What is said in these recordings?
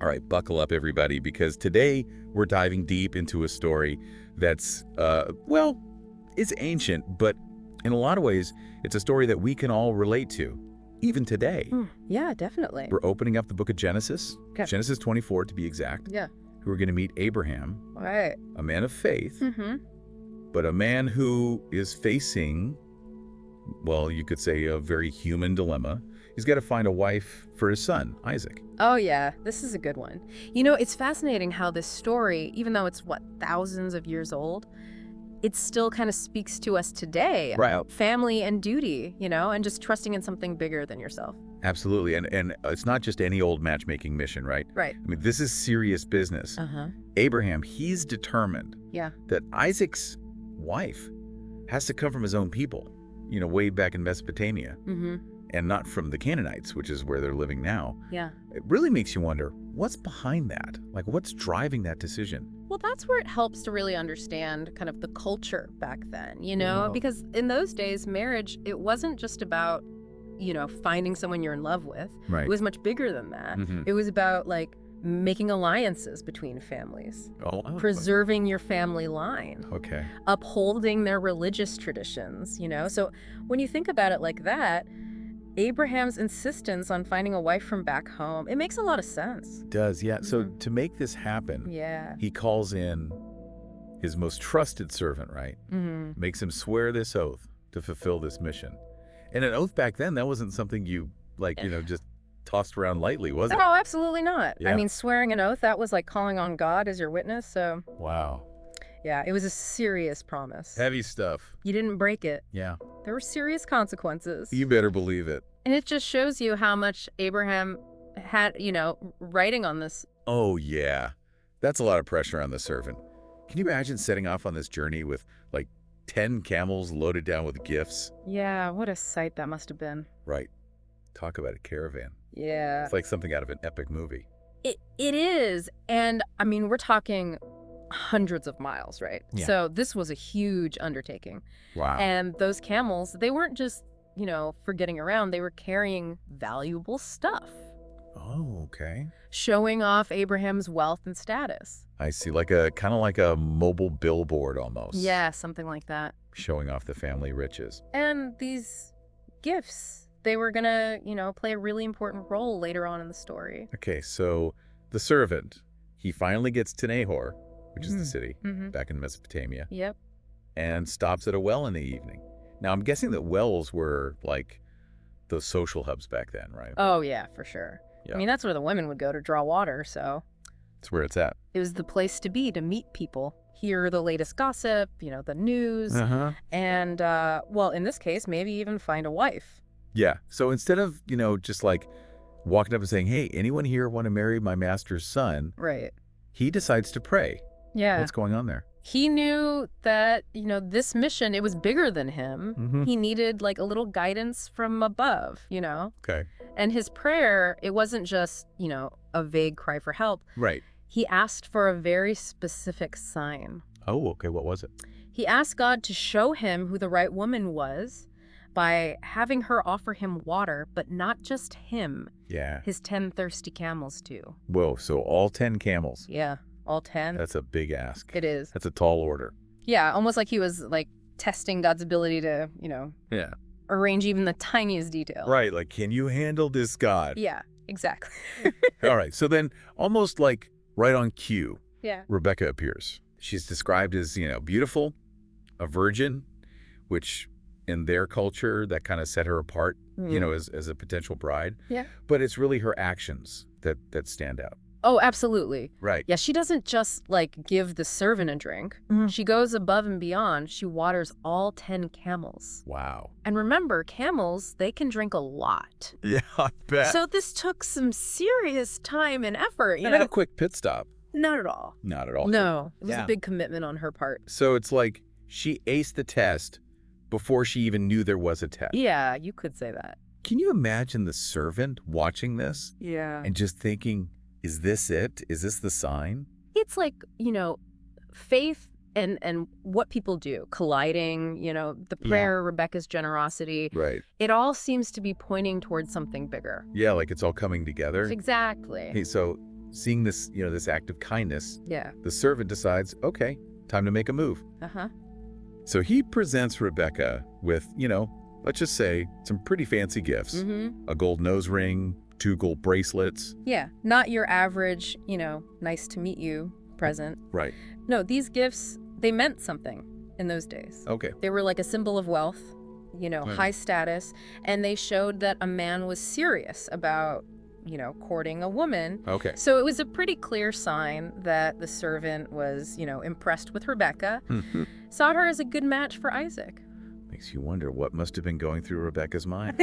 All right, buckle up, everybody, because today we're diving deep into a story that's, well, it's ancient, but in a lot of ways, it's a story that we can all relate to, even today. Yeah, definitely. We're opening up the book of Genesis, Okay. Genesis 24 to be exact. Yeah. Who are going to meet Abraham, Right. a man of faith, Mm-hmm. but a man who is facing, well, you could say a very human dilemma. He's got to find a wife for his son, Isaac. Oh, yeah. This is a good one. You know, it's fascinating how this story, even though it's, thousands of years old, it still kind of speaks to us today about family and duty, and just trusting in something bigger than yourself. Absolutely. And it's not just any old matchmaking mission, right? Right. I mean, this is serious business. Uh-huh. Abraham, he's determined that Isaac's wife has to come from his own people, way back in Mesopotamia. Mm-hmm. And not from the Canaanites, which is where they're living now. Yeah. It really makes you wonder, what's behind that? Like, what's driving that decision? Well, that's where it helps to really understand kind of the culture back then, Wow. because in those days, marriage, it wasn't just about, finding someone you're in love with. Right. It was much bigger than that. Mm-hmm. It was about, making alliances between families, Oh, preserving your family line, okay. upholding their religious traditions, So when you think about it like that, Abraham's insistence on finding a wife from back home, it makes a lot of sense. It does, yeah. So Mhm. to make this happen, he calls in his most trusted servant, right? Mm-hmm. Makes him swear this oath to fulfill this mission. And an oath back then, that wasn't something you, just tossed around lightly, was it? Oh, absolutely not. Yeah. I mean, swearing an oath, that was like calling on God as your witness. So, Wow. yeah, it was a serious promise. Heavy stuff. You didn't break it. Yeah. There were serious consequences. You better believe it. And it just shows you how much Abraham had, writing on this. Oh, yeah. That's a lot of pressure on the servant. Can you imagine setting off on this journey with, 10 camels loaded down with gifts? Yeah, what a sight that must have been. Right. Talk about a caravan. Yeah. It's like something out of an epic movie. It is. And, I mean, we're talking hundreds of miles, right? Yeah. So this was a huge undertaking. Wow. And those camels, they weren't just, for getting around. They were carrying valuable stuff, Oh, okay. showing off Abraham's wealth and status. I see. Kind of like a mobile billboard almost. Yeah, something like that. Showing off the family riches. And these gifts, they were going to, play a really important role later on in the story. Okay, so the servant, he finally gets to Nahor, which is the city Mm-hmm. back in Mesopotamia, Yep. and stops at a well in the evening. Now, I'm guessing that wells were like those social hubs back then, right? Oh, yeah, for sure. Yeah. I mean, that's where the women would go to draw water, so It's where it's at. it was the place to be to meet people, hear the latest gossip, the news, Uh-huh. and, in this case, maybe even find a wife. Yeah. So instead of, just walking up and saying, hey, anyone here want to marry my master's son? Right. He decides to pray. Yeah. What's going on there? He knew that, this mission, it was bigger than him. Mm-hmm. He needed, a little guidance from above, Okay. And his prayer, it wasn't just, a vague cry for help. Right. He asked for a very specific sign. Oh, okay. What was it? He asked God to show him who the right woman was by having her offer him water, but not just him, Yeah. his 10 thirsty camels too. Whoa. So all 10 camels. Yeah, all 10. That's a big ask. It is. That's a tall order. Yeah, almost like he was testing God's ability to, Yeah. arrange even the tiniest detail. Right. Like, can you handle this, God? Yeah, exactly. All right. So then almost right on cue, Yeah. Rebekah appears. She's described as, beautiful, a virgin, which in their culture, that kind of set her apart, as a potential bride. Yeah. But it's really her actions that stand out. Oh, absolutely. Right. Yeah, she doesn't just give the servant a drink. Mhm. She goes above and beyond. She waters all 10 camels. Wow. And remember, camels, they can drink a lot. Yeah, I bet. So this took some serious time and effort, Not a quick pit stop. Not at all. Not at all. No, it was Yeah. a big commitment on her part. So it's like she aced the test before she even knew there was a test. Yeah, you could say that. Can you imagine the servant watching this Yeah. and just thinking, is this it? Is this the sign? It's faith and what people do, colliding, the prayer, Rebekah's generosity. Right. It all seems to be pointing towards something bigger. Yeah, like it's all coming together. Exactly. Hey, so seeing this, this act of kindness, Yeah. the servant decides, okay, time to make a move. Uh-huh. So he presents Rebekah with, let's just say some pretty fancy gifts. Mm-hmm. A gold nose ring, 2 gold bracelets. Yeah, not your average, nice to meet you present. Right. No, these gifts, they meant something in those days. Okay. They were like a symbol of wealth, Right. high status, and they showed that a man was serious about, courting a woman. Okay. So it was a pretty clear sign that the servant was, impressed with Rebekah, saw her as a good match for Isaac. Makes you wonder what must have been going through Rebekah's mind.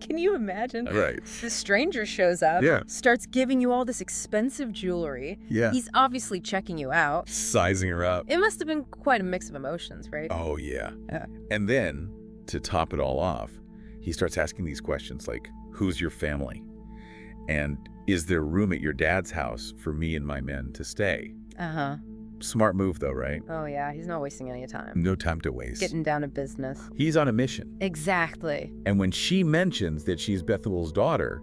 Can you imagine? Right. The stranger shows up, Yeah. starts giving you all this expensive jewelry. Yeah. He's obviously checking you out. Sizing her up. It must have been quite a mix of emotions, right? Oh, yeah. Yeah. And then, to top it all off, he starts asking these questions like, who's your family? And is there room at your dad's house for me and my men to stay? Uh-huh. Smart move, though, right? Oh, yeah. He's not wasting any time. No time to waste. Getting down to business. He's on a mission. Exactly. And when she mentions that she's Bethuel's daughter,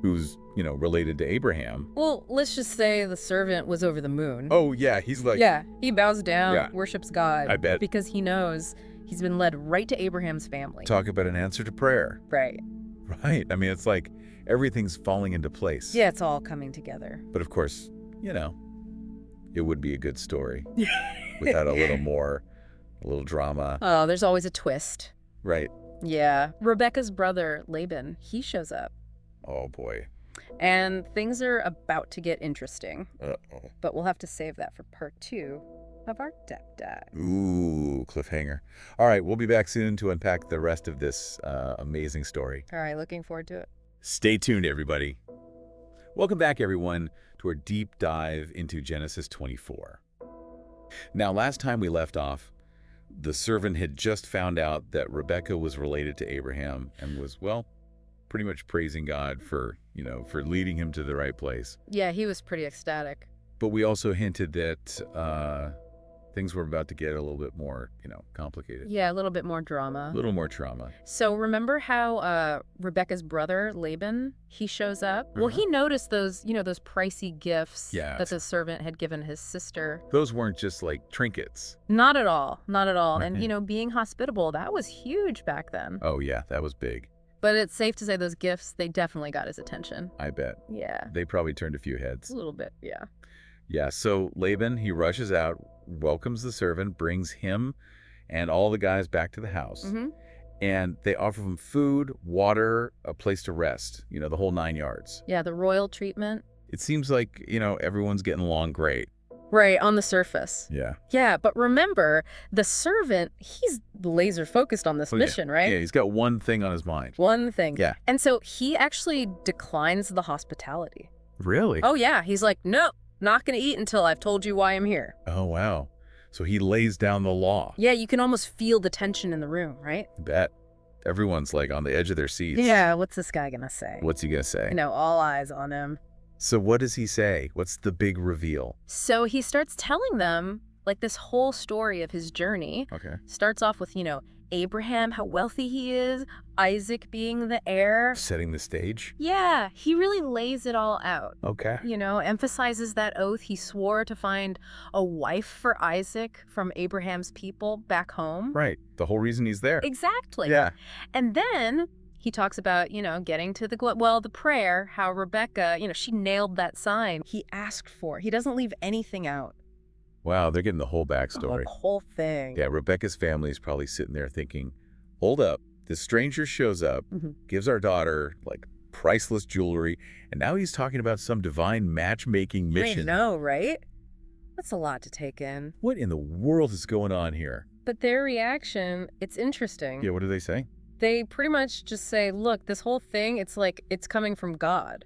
who's, related to Abraham. Well, let's just say the servant was over the moon. Oh, yeah. He's like, Yeah, he bows down, Yeah. worships God. I bet. Because he knows he's been led right to Abraham's family. talk about an answer to prayer. Right. Right. I mean, it's like everything's falling into place. Yeah, it's all coming together. But of course, it would be a good story without a little drama. Oh, there's always a twist. Right. Yeah. Rebekah's brother, Laban, he shows up. Oh, boy. And things are about to get interesting. Uh-oh. But we'll have to save that for part 2 of our deep dive. Ooh, cliffhanger. All right, we'll be back soon to unpack the rest of this amazing story. All right, looking forward to it. Stay tuned, everybody. Welcome back, everyone, to our deep dive into Genesis 24. Now, last time we left off, the servant had just found out that Rebekah was related to Abraham and was, pretty much praising God for leading him to the right place. Yeah, he was pretty ecstatic. But we also hinted that things were about to get a little bit more, complicated. Yeah, a little bit more drama. A little more trauma. So remember how Rebekah's brother, Laban, he shows up? Well, he noticed those, those pricey gifts that the servant had given his sister. Those weren't just like trinkets. Not at all. Not at all. Right. And, being hospitable, that was huge back then. Oh, yeah, that was big. But it's safe to say those gifts, they definitely got his attention. I bet. Yeah. They probably turned a few heads. A little bit, yeah. Yeah, so Laban, he rushes out, welcomes the servant, brings him and all the guys back to the house. And they offer him food, water, a place to rest, the whole 9 yards. Yeah, the royal treatment. It seems like, everyone's getting along great. Right, on the surface. Yeah. Yeah, but remember, the servant, he's laser focused on this mission, right? Yeah, he's got one thing on his mind. One thing. Yeah. And so he actually declines the hospitality. Really? Oh, yeah. He's like, no, not going to eat until I've told you why I'm here. Oh, wow. So he lays down the law. Yeah, you can almost feel the tension in the room, right? Bet. Everyone's like on the edge of their seats. Yeah, what's this guy going to say? What's he going to say? All eyes on him. So what does he say? What's the big reveal? So he starts telling them, like, this whole story of his journey. Okay. Starts off with, Abraham, how wealthy he is, Isaac being the heir. Setting the stage? Yeah, he really lays it all out. Okay. Emphasizes that oath he swore to find a wife for Isaac from Abraham's people back home. Right. The whole reason he's there. Exactly. Yeah. And then he talks about, getting to the prayer, how Rebekah, she nailed that sign he asked for. He doesn't leave anything out. Wow, they're getting the whole backstory. The whole thing. Yeah, Rebekah's family is probably sitting there thinking, hold up, this stranger shows up, gives our daughter, like, priceless jewelry, and now he's talking about some divine matchmaking mission. I know, right? That's a lot to take in. What in the world is going on here? But their reaction, it's interesting. Yeah, what do they say? They pretty much just say, look, this whole thing, it's like it's coming from God.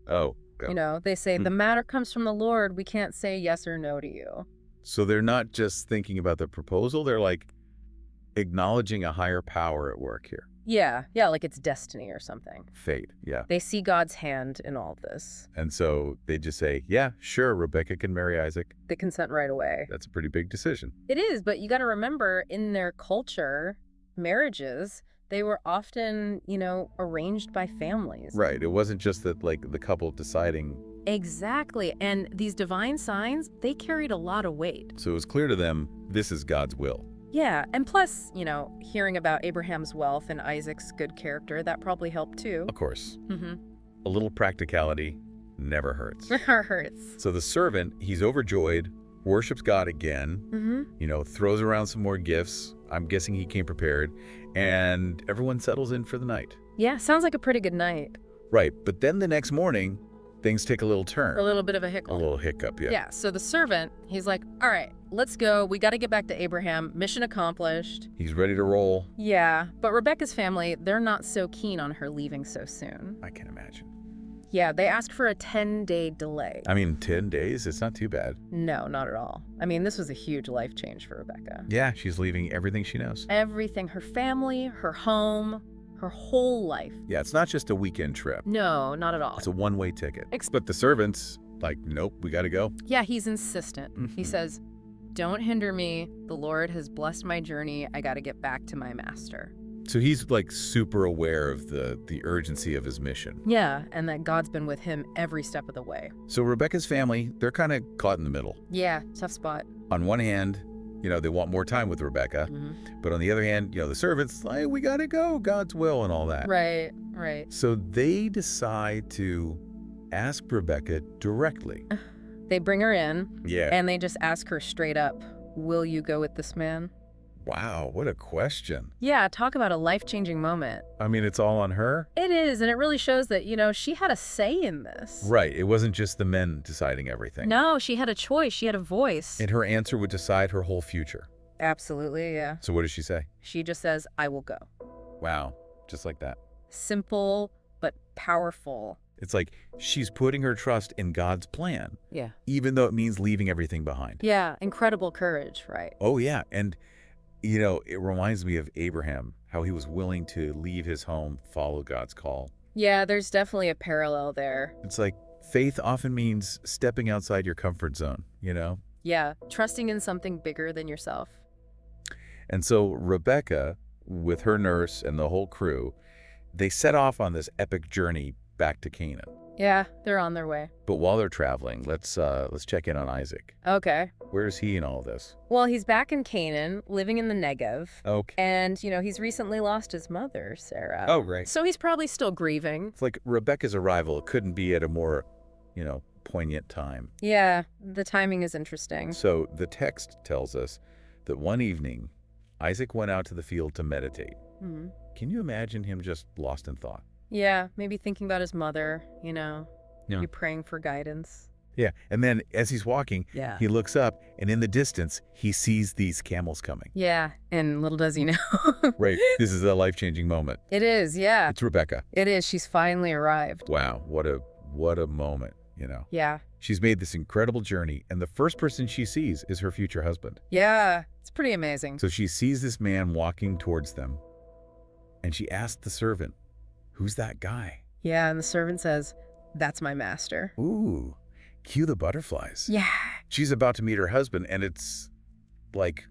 Oh. Yeah. They say, the matter comes from the Lord. We can't say yes or no to you. So they're not just thinking about the proposal. They're like acknowledging a higher power at work here. Yeah, like it's destiny or something. Fate, yeah. They see God's hand in all of this. And so they just say, yeah, sure, Rebekah can marry Isaac. They consent right away. That's a pretty big decision. It is, but you got to remember, in their culture, marriages, They were often, arranged by families. Right. It wasn't just that, like, the couple deciding. Exactly. And these divine signs, they carried a lot of weight. So it was clear to them, this is God's will. Yeah, and plus, hearing about Abraham's wealth and Isaac's good character, that probably helped too. Of course. Mm-hmm. A little practicality never hurts. Never hurts. So the servant, he's overjoyed, worships God again, throws around some more gifts. I'm guessing he came prepared, and everyone settles in for the night. Yeah, sounds like a pretty good night. Right, but then the next morning, things take a little turn. A little bit of a hiccup. A little hiccup, yeah. Yeah, so the servant, he's like, all right, let's go. We got to get back to Abraham. Mission accomplished. He's ready to roll. Yeah, but Rebekah's family, they're not so keen on her leaving so soon. I can imagine. Yeah, they asked for a 10-day delay. I mean, 10 days, it's not too bad. No, not at all. I mean, this was a huge life change for Rebekah. Yeah, she's leaving everything she knows. Everything, her family, her home, her whole life. Yeah, it's not just a weekend trip. No, not at all. It's a one-way ticket. But the servant's like, nope, we got to go. Yeah, he's insistent. He says, don't hinder me. The Lord has blessed my journey. I got to get back to my master. So he's like super aware of the urgency of his mission. Yeah, and that God's been with him every step of the way. So Rebekah's family, they're kind of caught in the middle. Yeah, tough spot. On one hand, they want more time with Rebekah. But on the other hand, the servant's like, we got to go, God's will and all that. Right, right. So they decide to ask Rebekah directly. They bring her in. Yeah. And they just ask her straight up, will you go with this man? Wow, what a question. Yeah, talk about a life-changing moment. I mean, it's all on her? It is, and it really shows that, she had a say in this. Right, it wasn't just the men deciding everything. No, she had a choice, she had a voice. And her answer would decide her whole future. Absolutely, yeah. So what does she say? She just says, I will go. Wow, just like that. Simple, but powerful. It's like she's putting her trust in God's plan. Yeah. Even though it means leaving everything behind. Yeah, incredible courage, right? Oh, yeah, and it reminds me of Abraham, how he was willing to leave his home, follow God's call. Yeah, there's definitely a parallel there. It's like faith often means stepping outside your comfort zone, Yeah, trusting in something bigger than yourself. And so Rebekah, with her nurse and the whole crew, they set off on this epic journey back to Canaan. Yeah, they're on their way. But while they're traveling, let's check in on Isaac. Okay. Where is he in all of this? Well, he's back in Canaan, living in the Negev. Okay. And, he's recently lost his mother, Sarah. Oh, right. So he's probably still grieving. It's like Rebekah's arrival couldn't be at a more, poignant time. Yeah, the timing is interesting. So the text tells us that one evening, Isaac went out to the field to meditate. Mm-hmm. Can you imagine him just lost in thought? Yeah, maybe thinking about his mother, maybe praying for guidance. Yeah, and then as he's walking, Yeah. he looks up, and in the distance, he sees these camels coming. Yeah, and little does he know. Right, this is a life-changing moment. It is, yeah. It's Rebekah. It is. She's finally arrived. Wow, what a moment, Yeah. She's made this incredible journey, and the first person she sees is her future husband. Yeah, it's pretty amazing. So she sees this man walking towards them, and she asks the servant, who's that guy? Yeah, and the servant says, that's my master. Ooh, cue the butterflies. Yeah. She's about to meet her husband, and it's, like,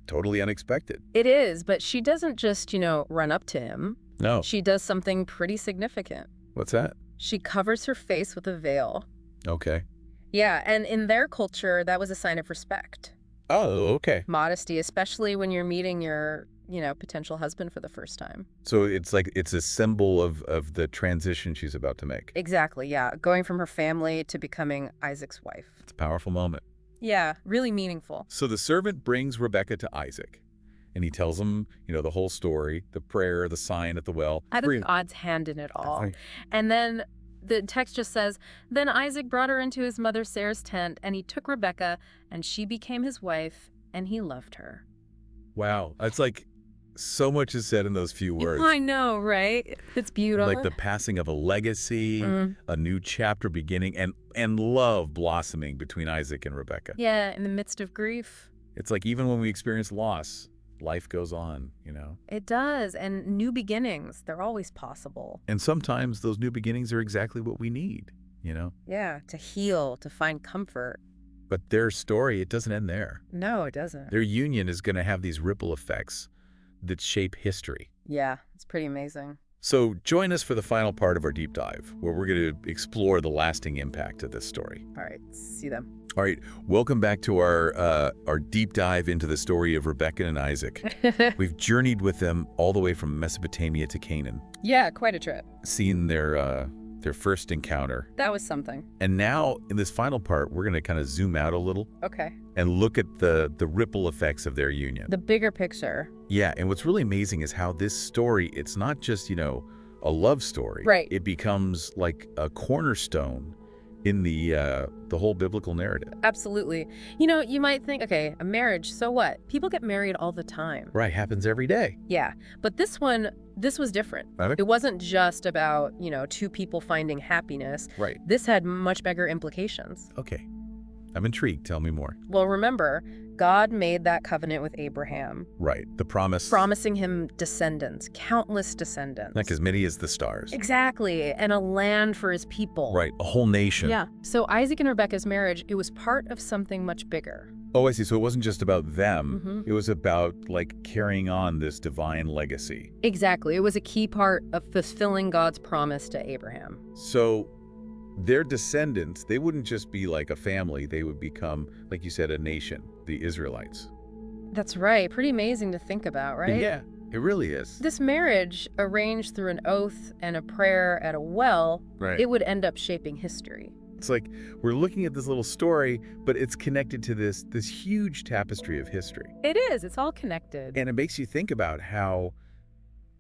totally unexpected. It is, but she doesn't just, run up to him. No. She does something pretty significant. What's that? She covers her face with a veil. Okay. Yeah, and in their culture, that was a sign of respect. Oh, okay. Modesty, especially when you're meeting your, potential husband for the first time. So it's like it's a symbol of the transition she's about to make. Exactly, yeah. Going from her family to becoming Isaac's wife. It's a powerful moment. Yeah, really meaningful. So the servant brings Rebekah to Isaac, and he tells him, the whole story, the prayer, the sign at the well. I think God's hand in it all. And then the text just says, then Isaac brought her into his mother Sarah's tent, and he took Rebekah, and she became his wife, and he loved her. Wow. It's like so much is said in those few words. I know, right? It's beautiful. Like the passing of a legacy, a new chapter beginning, and love blossoming between Isaac and Rebekah. Yeah, in the midst of grief. It's like even when we experience loss, life goes on, It does, and new beginnings, they're always possible. And sometimes those new beginnings are exactly what we need, Yeah, to heal, to find comfort. But their story, it doesn't end there. No, it doesn't. Their union is going to have these ripple effects that shape history. Yeah, it's pretty amazing. So join us for the final part of our deep dive, where we're going to explore the lasting impact of this story. All right, see them. All right, welcome back to our deep dive into the story of Rebekah and Isaac. We've journeyed with them all the way from Mesopotamia to Canaan. Yeah, quite a trip. Seen their first encounter. That was something. And now, in this final part, we're going to kind of zoom out a little. Okay. And look at the ripple effects of their union. The bigger picture. Yeah, and what's really amazing is how this story, it's not just, a love story. Right. It becomes like a cornerstone in the whole biblical narrative. Absolutely. You might think, okay, a marriage, so what? People get married all the time. Right, happens every day. Yeah, but this was different. Okay. It wasn't just about, two people finding happiness. Right. This had much bigger implications. Okay. I'm intrigued. Tell me more. Well, remember, God made that covenant with Abraham. Right. The promise. Promising him descendants, countless descendants. Like as many as the stars. Exactly. And a land for his people. Right. A whole nation. Yeah. So Isaac and Rebekah's marriage, it was part of something much bigger. Oh, I see. So it wasn't just about them. Mm-hmm. It was about, carrying on this divine legacy. Exactly. It was a key part of fulfilling God's promise to Abraham. So their descendants, they wouldn't just be like a family. They would become, like you said, a nation, the Israelites. That's right. Pretty amazing to think about, right? Yeah, it really is. This marriage, arranged through an oath and a prayer at a well, Right. it would end up shaping history. It's like we're looking at this little story, but it's connected to this huge tapestry of history. It is. It's all connected. And it makes you think about how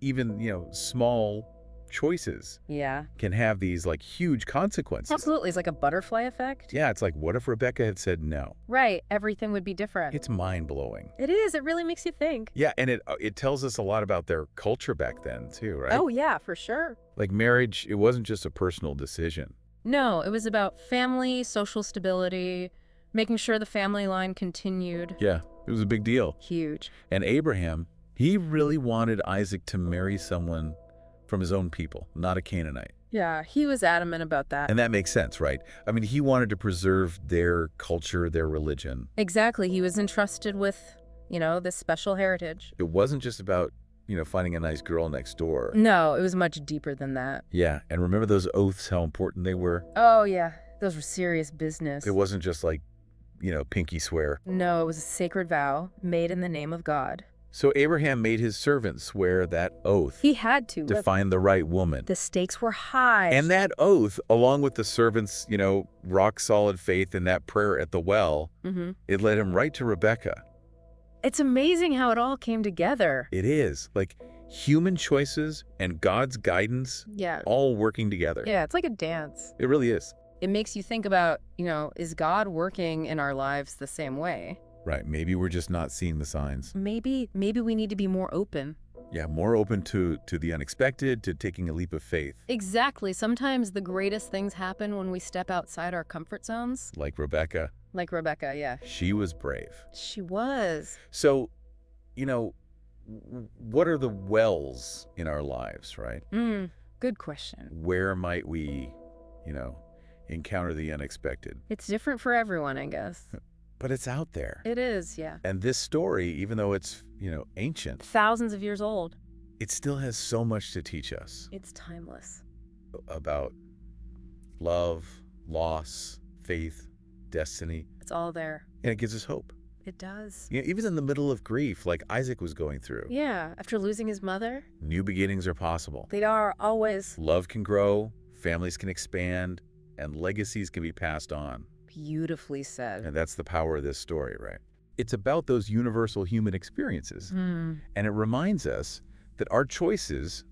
even, small choices Yeah. can have these huge consequences. Absolutely. It's like a butterfly effect. Yeah, it's like, what if Rebekah had said no? Right. Everything would be different. It's mind-blowing. It is. It really makes you think. Yeah, and it tells us a lot about their culture back then too, right? Oh, yeah, for sure. Like marriage, it wasn't just a personal decision. No, it was about family, social stability, making sure the family line continued. Yeah, it was a big deal. Huge. And Abraham, he really wanted Isaac to marry someone from his own people, not a Canaanite. Yeah, he was adamant about that. And that makes sense, right? I mean, he wanted to preserve their culture, their religion. Exactly. He was entrusted with, this special heritage. It wasn't just about, finding a nice girl next door. No, it was much deeper than that. Yeah, and remember those oaths, how important they were? Oh, yeah. Those were serious business. It wasn't just pinky swear. No, it was a sacred vow made in the name of God. So Abraham made his servant swear that oath He had to. to find the right woman. The stakes were high. And that oath, along with the servant's, rock-solid faith in that prayer at the well, it led him right to Rebekah. It's amazing how it all came together. It is. Human choices and God's guidance Yeah. all working together. Yeah, it's like a dance. It really is. It makes you think about, is God working in our lives the same way? Right. Maybe we're just not seeing the signs. Maybe we need to be more open. Yeah, more open to the unexpected, to taking a leap of faith. Exactly. Sometimes the greatest things happen when we step outside our comfort zones. Like Rebekah. Like Rebekah, yeah. She was brave. She was. So, what are the wells in our lives, right? Good question. Where might we, encounter the unexpected? It's different for everyone, I guess. But it's out there. It is, yeah. And this story, even though it's, ancient, Thousands of years old. it still has so much to teach us It's timeless. about love, loss, faith, destiny, It's all there. and it gives us hope. It does. Even in the middle of grief, like Isaac was going through, Yeah, after losing his mother, new beginnings are possible. they are always Love can grow, families can expand, and legacies can be passed on. beautifully said. And that's the power of this story, right? It's about those universal human experiences. And it reminds us that our choices,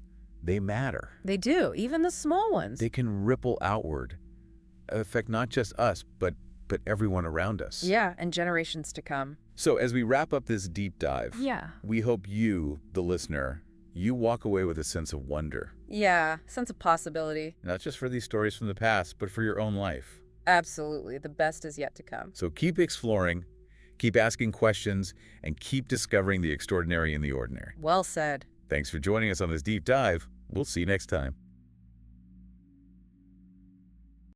they matter. They do, even the small ones. They can ripple outward, affect not just us, but everyone around us. Yeah, and generations to come. So as we wrap up this deep dive, Yeah. we hope you, the listener, you walk away with a sense of wonder. Yeah, sense of possibility. Not just for these stories from the past, but for your own life. Absolutely. The best is yet to come. So keep exploring, keep asking questions, and keep discovering the extraordinary in the ordinary. Well said. Thanks for joining us on this deep dive. We'll see you next time.